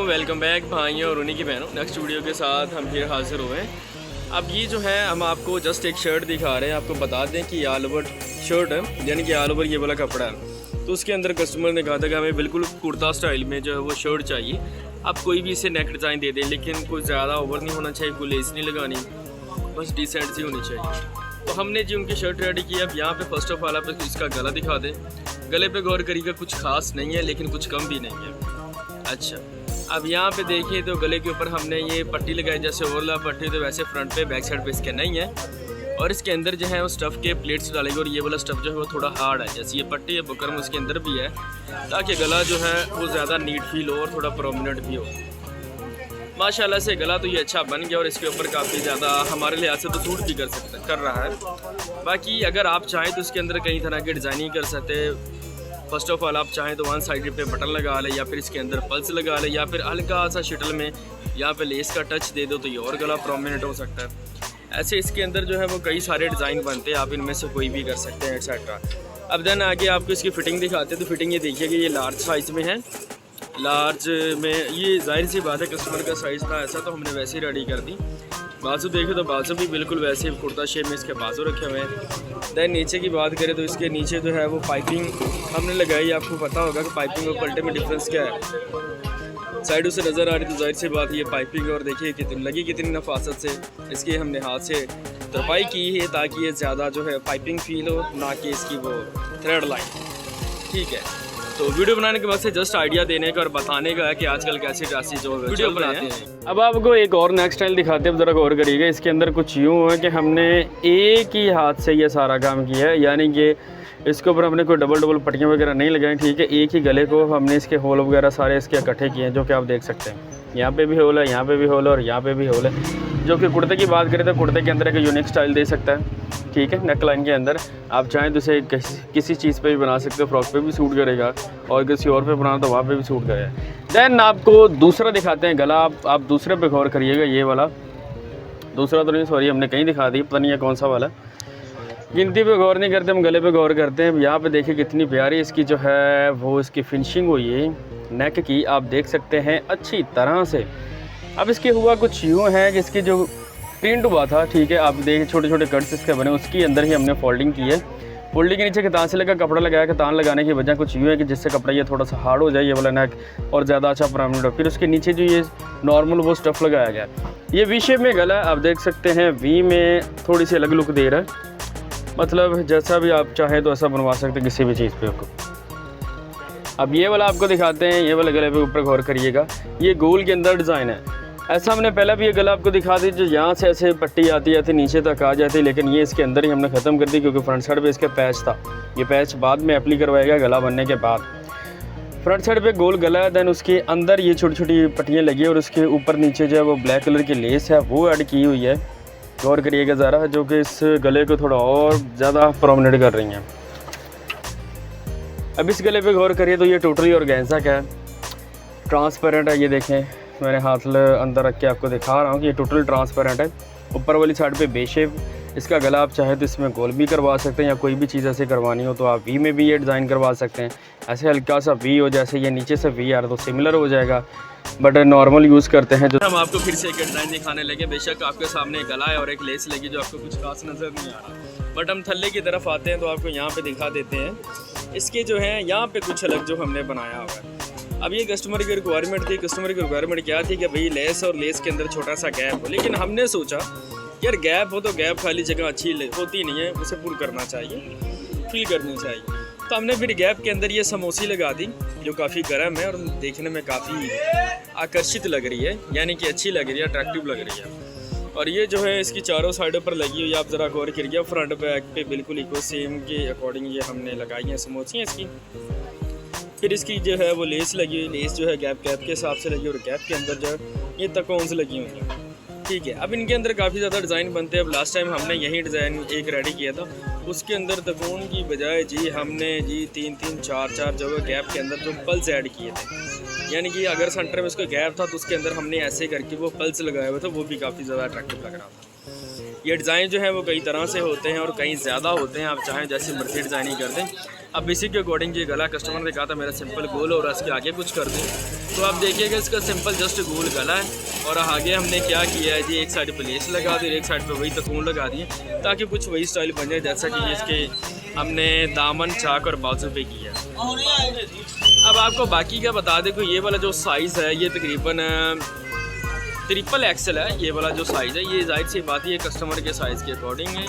Welcome back भाइयों और उन्हीं की बहनों। नेक्स्ट वीडियो के साथ हम फिर हाजिर हुए हैं। अब ये जो है हम आपको जस्ट एक शर्ट दिखा रहे हैं। आपको बता दें कि ऑल ओवर शर्ट है, यानी कि ऑल ओवर ये वाला कपड़ा है। तो उसके अंदर कस्टमर ने कहा था कि हमें बिल्कुल कुर्ता स्टाइल में जो है वो शर्ट चाहिए। आप कोई भी इसे नेक डिज़ाइन दे दें, लेकिन कोई ज़्यादा ओवर नहीं होना चाहिए, कोई लेस नहीं लगानी, बस डिसेंट सी होनी चाहिए। तो हमने जी उनकी शर्ट रेडी की। अब यहाँ पे फर्स्ट ऑफ ऑल आप इसका गला दिखा दें। गले पे गौर करिएगा, कुछ खास नहीं है लेकिन कुछ कम भी नहीं है। अच्छा, अब यहाँ पे देखिए तो गले के ऊपर हमने ये पट्टी लगाई, जैसे ओवरलैप पट्टी, तो वैसे फ्रंट पे बैक साइड पे इसके नहीं है। और इसके अंदर जो है वो स्टफ़ के प्लेट्स डालेंगे, और ये वाला स्टफ़ जो है वो थोड़ा हार्ड है, जैसे ये पट्टी है बुकरम उसके अंदर भी है, ताकि गला जो है वो ज़्यादा नीट फील हो और थोड़ा प्रोमिनेंट भी हो। माशाल्लाह से गला तो ये अच्छा बन गया, और इसके ऊपर काफ़ी ज़्यादा हमारे लिहाज से तो सूट भी कर रहा है। बाकी अगर आप चाहें तो इसके अंदर कई तरह की डिज़ाइनिंग कर सकते हैं। फर्स्ट ऑफ ऑल आप चाहें तो वन साइड पे बटन लगा लें, या फिर इसके अंदर पल्स लगा लें, या फिर हल्का सा शटल में यहाँ पे लेस का टच दे दो तो ये और गला प्रोमिनेंट हो सकता है। ऐसे इसके अंदर जो है वो कई सारे डिज़ाइन बनते हैं, आप इनमें से कोई भी कर सकते हैं एक्सेट्रा। अब देन आगे आपको इसकी फ़िटिंग दिखाते हैं। तो फिटिंग ये देखिए कि ये लार्ज साइज़ में है। लार्ज में ये जाहिर सी बात है कस्टमर का साइज़ था ऐसा, तो हमने वैसे ही रेडी कर दी। बाजू देखे तो बाजू भी बिल्कुल वैसे कुर्ता शेप में इसके बाजू रखे हुए हैं। दैन नीचे की बात करें तो इसके नीचे जो है वो पाइपिंग हमने लगाई। आपको पता होगा कि पाइपिंग और पल्टे में डिफरेंस क्या है। साइडों से नज़र आ रही तो जाहिर सी बात ये पाइपिंग, और देखिए कितनी लगी, कितनी नफासत से इसकी हमने हाथ से तरपाई की है, ताकि ये ज़्यादा जो है पाइपिंग फील हो, ना कि इसकी वो थ्रेड लाइन। ठीक है, तो वीडियो बनाने के बाद से जस्ट आइडिया देने का और बताने का है कि आजकल कैसी ड्रेसेस जो वीडियो बनाते हैं। अब आपको एक और नेक्स्ट स्टाइल दिखाते हैं, ज़रा गौर करिएगा। इसके अंदर कुछ यूँ है कि हमने एक ही हाथ से ये सारा काम किया है, यानी कि इसके ऊपर हमने कोई डबल पट्टियाँ वगैरह नहीं लगाई। ठीक है, एक ही गले को हमने इसके होल वगैरह सारे इसके इकट्ठे किए हैं, जो कि आप देख सकते हैं। यहाँ पे भी होल है, यहाँ पे भी होल है, और यहाँ पे भी होल है। जो कि कुर्ते की बात करें तो कुर्ते के अंदर एक यूनिक स्टाइल दे सकता है। ठीक है, नेक लाइन के अंदर आप चाहें तो इसे किसी चीज़ पे भी बना सकते हो, फ्रॉक पे भी सूट करेगा, और किसी और पे बनाना तो वहाँ पे भी सूट करेगा। दैन आपको दूसरा दिखाते हैं गला। आप दूसरे पे गौर करिएगा। ये वाला दूसरा तो नहीं, सॉरी हमने कहीं दिखा दी, पता नहीं है कौन सा वाला। गिनती पे गौर नहीं करते, हम गले पे गौर करते हैं। यहाँ पे देखिए कितनी प्यारी इसकी जो है वो इसकी फिनिशिंग हुई है नेक की, आप देख सकते हैं अच्छी तरह से। अब इसके हुआ कुछ यूँ है कि इसकी जो प्रिंट हुआ था, ठीक है, आप देखिए छोटे छोटे कट्स इसके बने, उसकी अंदर ही हमने फोल्डिंग की है। फोल्डिंग के नीचे कतान से लगा कपड़ा लगाया। कतान लगाने की वजह कुछ यूँ है कि जिससे कपड़ा ये थोड़ा सा हार्ड हो जाए, ये वाला नेक, और ज़्यादा अच्छा परमानेंट हो। फिर उसके नीचे जो ये नॉर्मल वो स्टफ़ लगाया गया। ये वी शेप में गला आप देख सकते हैं, वी में थोड़ी सी अलग लुक दे रहा है। मतलब जैसा भी आप चाहें तो ऐसा बनवा सकते हैं किसी भी चीज़ पे आपको। अब ये वाला आपको दिखाते हैं। ये वाला गले पे ऊपर गौर करिएगा, ये गोल के अंदर डिज़ाइन है। ऐसा हमने पहले भी ये गला आपको दिखा दी, जो यहाँ से ऐसे पट्टी आती जाती नीचे तक आ जाती, लेकिन ये इसके अंदर ही हमने ख़त्म कर दी, क्योंकि फ्रंट साइड पे इसका पैच था। ये पैच बाद में अप्लाई करवाएगा गला बनने के बाद। फ्रंट साइड पे गोल गला है, दैन उसके अंदर ये छोटी छोटी पट्टियाँ लगी है, और उसके ऊपर नीचे जो है वो ब्लैक कलर की लेस है वो ऐड की हुई है। गौर करिएगा ज़रा, जो कि इस गले को थोड़ा और ज़्यादा प्रोमिनेंट कर रही हैं। अब इस गले पे गौर करिए तो ये टोटली ऑर्गेन्जा का है, ट्रांसपेरेंट है। ये देखें, मैंने हाथ अंदर रख के आपको दिखा रहा हूँ कि ये टोटल ट्रांसपेरेंट है। ऊपर वाली साइड पे बेशेप इसका गला, आप चाहे तो इसमें गोल भी करवा सकते हैं, या कोई भी चीज़ ऐसे करवानी हो तो आप वी में भी ये डिज़ाइन करवा सकते हैं। ऐसे हल्का सा वी हो, जैसे ये नीचे से वी आ रहा तो सिमिलर हो जाएगा, बट नॉर्मल यूज़ करते हैं। जो हम आपको फिर से एक डिज़ाइन दिखाने लगे। बेशक आपके सामने एक गला है और एक लेस लगी, जो आपको कुछ खास नज़र नहीं आ रहा, बट हम थल्ले की तरफ आते हैं तो आपको यहाँ पे दिखा देते हैं। इसके जो है यहाँ पे कुछ अलग जो हमने बनाया हुआ है। अब ये कस्टमर की रिक्वायरमेंट थी। कस्टमर की रिक्वायरमेंट क्या थी कि भाई लेस और लेस के अंदर छोटा सा गैप हो, लेकिन हमने सोचा यार गैप हो तो गैप खाली जगह अच्छी होती नहीं है, उसे पूरा करना चाहिए, फिल करनी चाहिए। तो हमने फिर गैप के अंदर ये समोसी लगा दी, जो काफ़ी गर्म है और देखने में काफ़ी आकर्षित लग रही है, यानी कि अच्छी लग रही है, अट्रैक्टिव लग रही है। और ये जो है इसकी चारों साइडों पर लगी हुई, आप ज़रा गौर करिए, फ्रंट बैक पे बिल्कुल इको सेम के अकॉर्डिंग ये हमने लगाई हैं समोसी इसकी। फिर इसकी जो है वो लेस लगी हुई, लेस जो है गैप के हिसाब से लगी, और गैप के अंदर जो है ये तकोन्स लगी हुई हैं। ठीक है, अब इनके अंदर काफ़ी ज़्यादा डिज़ाइन बनते हैं। अब लास्ट टाइम हमने यही डिज़ाइन एक रेडी किया था, उसके अंदर तकोन की बजाय जी हमने जी 3-3, 4-4 जगह गैप के अंदर जो पल्स ऐड किए थे, यानी कि अगर सेंटर में उसका गैप था तो उसके अंदर हमने ऐसे करके वो पल्स लगाए हुए थे, वो भी काफ़ी ज़्यादा अट्रैक्टिव लग रहा था। ये डिज़ाइन जो है वो कई तरह से होते हैं और कई ज़्यादा होते हैं, आप चाहें जैसे मर्जी डिज़ाइनिंग कर दें। अब इसी के अकॉर्डिंग ये गला कस्टमर ने कहा था मेरा सिंपल गोल और इसके आगे कुछ कर दें, तो आप देखिएगा इसका सिंपल जस्ट गोल गला है और आगे हमने क्या किया है जी, एक साइड पे लेस लगा दी, एक साइड पे वही तकून लगा दिए ताकि कुछ वही स्टाइल बन जाए जैसा कि इसके हमने दामन, चाक और बाजू पे किया। अब आपको बाकी का बता दें कि ये वाला जो साइज़ है ये तकरीबन XXL है। ये वाला जो साइज़ है ये जाहिर सी बात है कस्टमर के साइज़ के अकॉर्डिंग है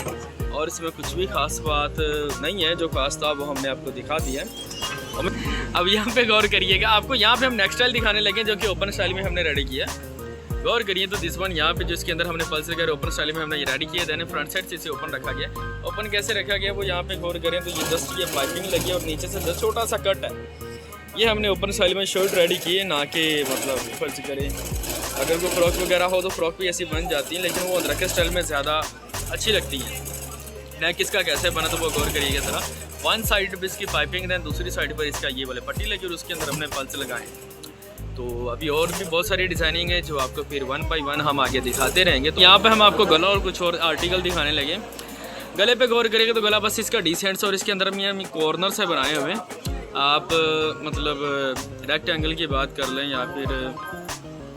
और इसमें कुछ भी ख़ास बात नहीं है, जो खास था वो हमने आपको दिखा दिया है। अब यहाँ पे गौर करिएगा, आपको यहाँ पे हम नेक्स्ट स्टाइल दिखाने लगे जो कि ओपन स्टाइल में हमने रेडी किया। गौर करिए तो दिस वन यहाँ पे जिसके अंदर हमने पल्स लगाए ओपन स्टाइल में हमने ये रेडी किया, देन फ्रंट साइड से इसे ओपन रखा गया। ओपन कैसे रखा गया वो यहाँ पे गौर करें तो ये जस्ट ये पाइपिंग लगी है और नीचे से जस्ट छोटा सा कट है। ये हमने ओपन स्टाइल में शर्ट रेडी की है, ना कि मतलब फर्ज करें अगर कोई फ्रॉक वगैरह हो तो फ्रॉक भी ऐसी बन जाती है, लेकिन वो अदरक के स्टाइल में ज़्यादा अच्छी लगती है। नेक इसका कैसे बना तो वो गौर करिएगा ज़रा। वन साइड पर इसकी पाइपिंग, दैन दूसरी साइड पर इसका ये वाले पट्टी लगी और उसके अंदर हमने पल्स लगाए। तो अभी और भी बहुत सारी डिज़ाइनिंग है जो आपको फिर 1 बाय 1 हम आगे दिखाते रहेंगे। तो यहाँ पे हम आपको गला और कुछ और आर्टिकल दिखाने लगे। गले पे गौर करेंगे तो गला बस इसका डिसेंट और इसके अंदर हम कॉर्नर से बनाए हुए हैं। आप मतलब रेक्टेंगल की बात कर लें या फिर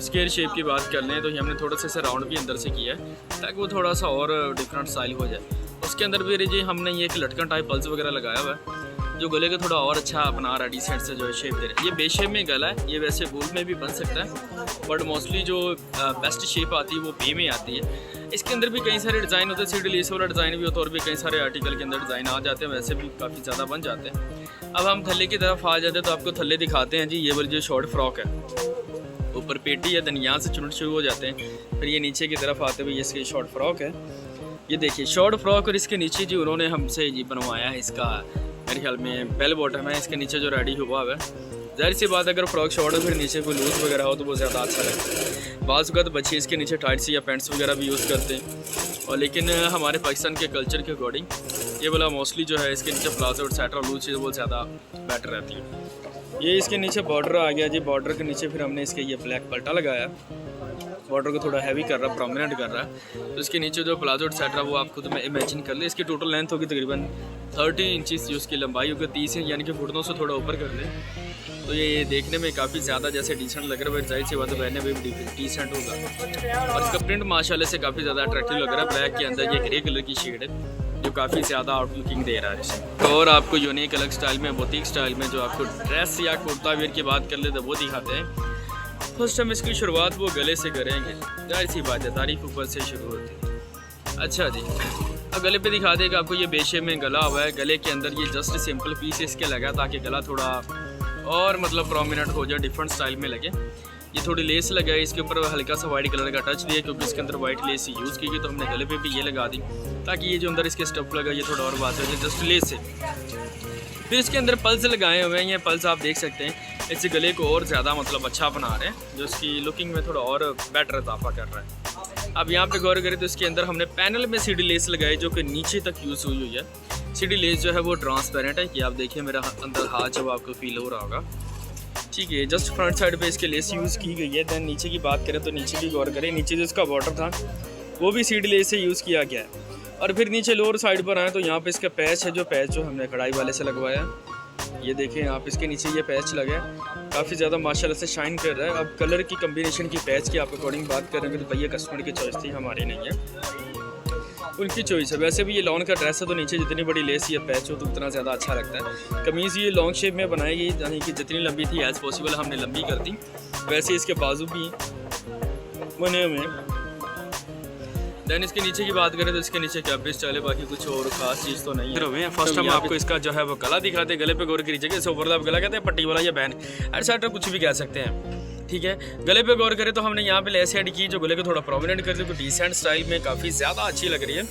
स्क्वायर शेप की बात कर लें तो ये हमने थोड़ा सा इसे राउंड भी अंदर से किया है ताकि वो थोड़ा सा और डिफरेंट स्टाइल हो जाए। उसके अंदर भी जी हमने ये एक लटकन टाइप पल्स वगैरह लगाया हुआ है जो गले को थोड़ा और अच्छा अपना रहा है, डिसेंट से जो है शेप दे रहा है। ये बेस शेप में गला है, ये वैसे गोल में भी बन सकता है बट मोस्टली जो बेस्ट शेप आती है वो बे में आती है। इसके अंदर भी कई सारे डिज़ाइन होते हैं, सीडी लेस वाला डिज़ाइन भी होता है और भी कई सारे आर्टिकल के अंदर डिज़ाइन आ जाते हैं, वैसे भी काफ़ी ज़्यादा बन जाते हैं। अब हम थल्ले की तरफ आ जाते हैं तो आपको थल्ले दिखाते हैं जी। ये वाली जो शॉर्ट फ्रॉक है, ऊपर पेटी है, दैन यहाँ से चुनट शुरू हो जाते हैं, फिर ये नीचे की तरफ आते हुए ये इसकी शॉर्ट फ्रॉक है। ये देखिए शॉर्ट फ्रॉक और इसके नीचे जी उन्होंने हमसे जी बनवाया है इसका मेरे ख्याल में बेल बॉटम है इसके नीचे जो रेडी हुआ है। जाहिर सी बात अगर फ्रॉक शॉर्ट हो फिर नीचे कोई लूज वगैरह हो तो वो ज़्यादा अच्छा लगता है। बाज़ का तो बच्चे इसके नीचे टाइट सी या पैंट्स वगैरह भी यूज़ करते हैं और लेकिन हमारे पाकिस्तान के कल्चर के अकॉर्डिंग ये वाला मोस्टली जो है इसके नीचे प्लाजो और सेट और लूज चीज़ वो ज़्यादा बेटर रहती है। ये इसके नीचे बॉर्डर आ गया जी, बॉर्डर के नीचे फिर हमने इसके ये ब्लैक पल्टा लगाया, बॉर्डर को थोड़ा हैवी कर रहा है, प्रोमिनेंट कर रहा है। तो इसके नीचे जो प्लाजो सेट वो आप खुद में इमेजिन कर ले। इसकी टोटल लेंथ होगी तकरीबन 30 इंचज़, जो उसकी लंबाई होगी 30 इंच, यानी कि घुटनों से थोड़ा ऊपर कर लें तो ये देखने में काफ़ी ज़्यादा जैसे डिसेंट लग रहा है। जाहिर सी बात है पहनने में भी डिसेंट होगा और इसका प्रिंट माशाल्लाह से काफ़ी ज़्यादा अट्रैक्टिव लग रहा है। ब्लैक के अंदर ये ग्रे कलर की शेड है जो काफ़ी ज़्यादा आउट लुकिंग दे रहा है इसे। और आपको यूनिक अलग स्टाइल में, बुटीक स्टाइल में जो आपको ड्रेस या कुर्ता वेयर की बात कर ले तो वो दिखाते हैं। फर्स्ट हम इसकी शुरुआत वो गले से करेंगे, जाहिर सी बात है तारीफ ऊपर से शुरू होती है। अच्छा जी, अब गले पे दिखा देगा आपको ये बेशे में गला हुआ है। गले के अंदर ये जस्ट सिंपल पीस इसके लगा ताकि गला थोड़ा और मतलब प्रोमिनेंट हो जाए, डिफरेंट स्टाइल में लगे। ये थोड़ी लेस लगा है, इसके ऊपर हल्का सा वाइट कलर का टच दिया क्योंकि इसके अंदर वाइट लेस यूज़ की गई, तो हमने गले पे भी ये लगा दी ताकि ये जो अंदर इसके स्टफ लगा ये थोड़ा और बात हो जाए जस्ट लेस से। फिर इसके अंदर पल्स लगाए हुए हैं, ये पल्स आप देख सकते हैं इससे गले को और ज़्यादा मतलब अच्छा बना रहे हैं, जो इसकी लुकिंग में थोड़ा और बेटर इजाफा कर रहा है। अब यहाँ पे गौर करें तो इसके अंदर हमने पैनल में सीडी लेस लगाई जो कि नीचे तक यूज़ हुई है। सीडी लेस जो है वो ट्रांसपेरेंट है, कि आप देखिए मेरा अंदर हाथ जब आपको फील हो रहा होगा, ठीक है। जस्ट फ्रंट साइड पे इसके लेस यूज़ की गई है। दैन नीचे की बात करें तो नीचे भी गौर करें, नीचे जो इसका बॉर्डर था वो भी सीडी लेस से यूज़ किया गया है। और फिर नीचे लोअर साइड पर आए तो यहाँ पे इसका पैच है, जो पैच जो हमने कढ़ाई वाले से लगवाया, ये देखें आप इसके नीचे ये पैच लगा है, काफ़ी ज़्यादा माशाल्लाह से शाइन कर रहा है। अब कलर की कम्बिनेशन की पैच की आप अकॉर्डिंग बात करेंगे तो भैया कस्टमर की चॉइस थी, हमारी नहीं है, उनकी चॉइस है। वैसे भी ये लॉन का ड्रेस है तो नीचे जितनी बड़ी लेस या पैच हो तो उतना ज़्यादा अच्छा लगता है। कमीज़ ये लॉन्ग शेप में बनाई गई, यानी कि जितनी लंबी थी एज़ पॉसिबल हमने लंबी कर दी। वैसे इसके बाजू भी बने हुए हैं। दैन इसके नीचे की बात करें तो इसके नीचे क्या बेस्ट चले, बाकी कुछ और खास चीज़ तो नहीं है। फर्स्ट हम आपको इसका जो है वो गला दिखाते हैं। गले पे गौर कीजिएगा, इसे ओवरलैप गला कहते हैं, पट्टी वाला या बैन एटसेट्रा कुछ भी कह सकते हैं, ठीक है। गले पे गौर करें तो हमने यहाँ पे लेस ऐड की जो गले को थोड़ा प्रोमिनेंट कर दी, तो डिसेंट स्टाइल में काफ़ी ज़्यादा अच्छी लग रही है।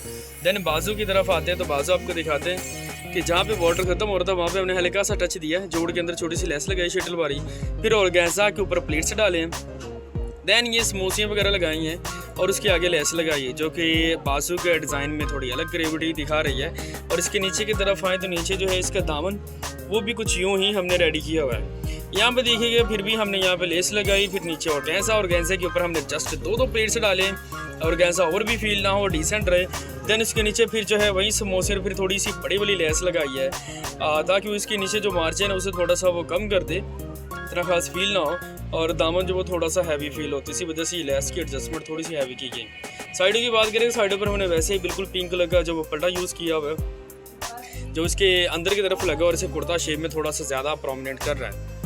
देन बाजू की तरफ आते हैं तो बाजू आपको दिखाते हैं कि जहाँ पे बॉर्डर खत्म हो रहा था वहाँ पे हमने हल्का सा टच दिया है, जोड़ के अंदर छोटी सी लेस लगाई शटल वाली, फिर ऑर्गेन्जा के ऊपर प्लेट्स डाले हैं। दैन ये स्मोसियाँ वगैरह लगाई हैं और उसके आगे लेस लगाई है जो कि बाजू के डिज़ाइन में थोड़ी अलग ग्रेविटी दिखा रही है। और इसके नीचे की तरफ आए तो नीचे जो है इसका दामन वो भी कुछ यूँ ही हमने रेडी किया हुआ है। यहाँ पे देखिएगा फिर भी हमने यहाँ पे लेस लगाई, फिर नीचे ऑर्गेन्जा के ऊपर हमने जस्ट दो प्लेट्स डाले, ऑर्गेन्जा और भी फील ना हो, डिसेंट रहे। देन इसके नीचे फिर जो है वहीं समोसे फिर थोड़ी सी बड़ी वाली लेस लगाई है ताकि इसके नीचे जो मार्जिन है उसे थोड़ा सा वो कम कर दे, इतना खास फील ना हो, और दामन जो वो थोड़ा सा हैवी फील होती है, इसी वजह से ये लेस की एडजस्टमेंट थोड़ी सी हैवी की गई। साइडों की बात करें, साइडों पर हमने वैसे ही बिल्कुल पिंक कलर का जो वो पट्टा यूज़ किया हुआ है जो इसके अंदर की तरफ लगा और इसे कुर्ता शेप में थोड़ा सा ज़्यादा प्रोमिनेंट कर रहा है।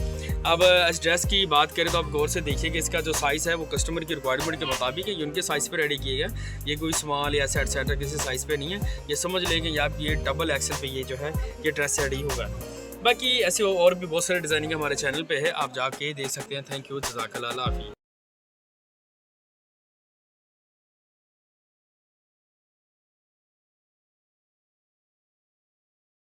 अब इस ड्रेस की बात करें तो आप गौर से देखिए कि इसका जो साइज़ है वो कस्टमर की रिक्वायरमेंट के मुताबिक है, ये उनके साइज़ पे रेडी किए गए, ये कोई स्मॉल या सेट किसी साइज़ पे नहीं है। ये समझ लें कि आप ये डबल एक्सल पे ये जो है ये ड्रेस रेडी होगा। बाकी ऐसे और भी बहुत सारे डिज़ाइनिंग हमारे चैनल पे है, आप जाके देख सकते हैं। थैंक यू, जज़ाकल्लाह, अल्लाह हाफ़िज़।